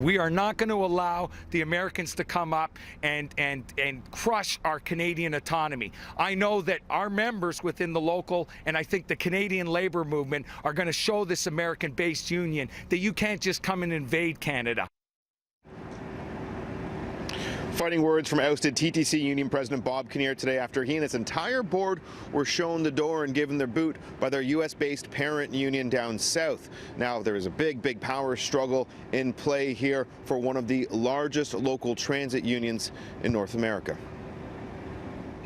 We are not going to allow the Americans to come up and crush our Canadian autonomy. I know that our members within the local and I think the Canadian labor movement are going to show this American-based union that you can't just come and invade Canada. Fighting words from ousted TTC Union President Bob Kinnear today after he and his entire board were shown the door and given their boot by their U.S.-based parent union down south. Now there is a big power struggle in play here for one of the largest local transit unions in North America.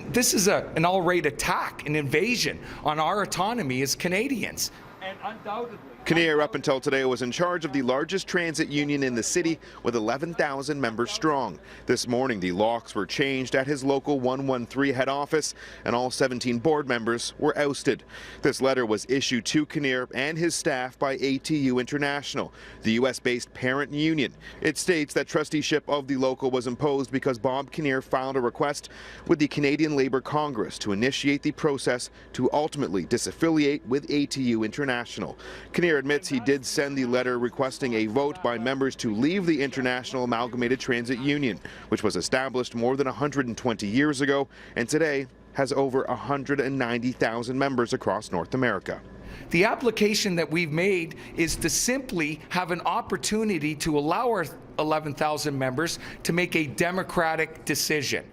This is an outright attack, an invasion on our autonomy as Canadians. And undoubtedly, Kinnear, up until today, was in charge of the largest transit union in the city with 11,000 members strong. This morning, the locks were changed at his local 113 head office, and all 17 board members were ousted. This letter was issued to Kinnear and his staff by ATU International, the U.S.-based parent union. It states that trusteeship of the local was imposed because Bob Kinnear filed a request with the Canadian Labour Congress to initiate the process to ultimately disaffiliate with ATU International. Kinnear admits he did send the letter requesting a vote by members to leave the International Amalgamated Transit Union, which was established more than 120 years ago and today has over 190,000 members across North America. The application that we've made is to simply have an opportunity to allow our 11,000 members to make a democratic decision.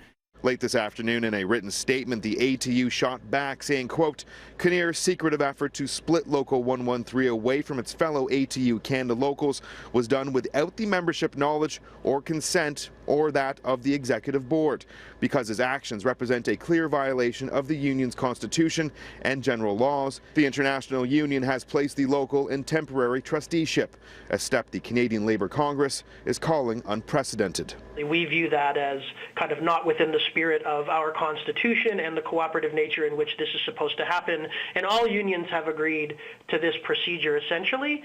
Late this afternoon, in a written statement, the ATU shot back, saying, quote, Kinnear's secretive effort to split Local 113 away from its fellow ATU Canada locals was done without the membership knowledge or consent or that of the executive board, because his actions represent a clear violation of the union's constitution and general laws. The International Union has placed the local in temporary trusteeship, a step the Canadian Labour Congress is calling unprecedented. We view that as kind of not within the spirit of our Constitution and the cooperative nature in which this is supposed to happen, and all unions have agreed to this procedure essentially.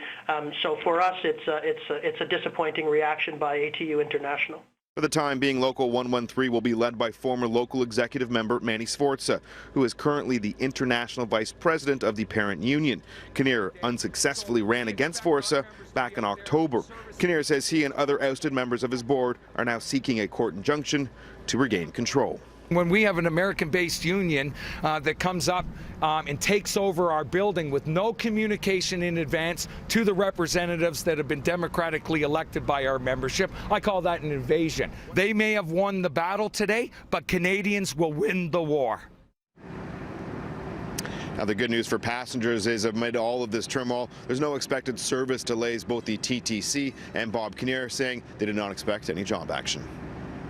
So for us, it's a disappointing reaction by ATU International. For the time being, Local 113 will be led by former local executive member Manny Sforza, who is currently the international vice president of the parent union. Kinnear unsuccessfully ran against Sforza back in October. Kinnear says he and other ousted members of his board are now seeking a court injunction to regain control. When we have an American-based union that comes up and takes over our building with no communication in advance to the representatives that have been democratically elected by our membership, I call that an invasion. They may have won the battle today, but Canadians will win the war. Now, the good news for passengers is amid all of this turmoil, there's no expected service delays. Both the TTC and Bob Kinnear saying they did not expect any job action.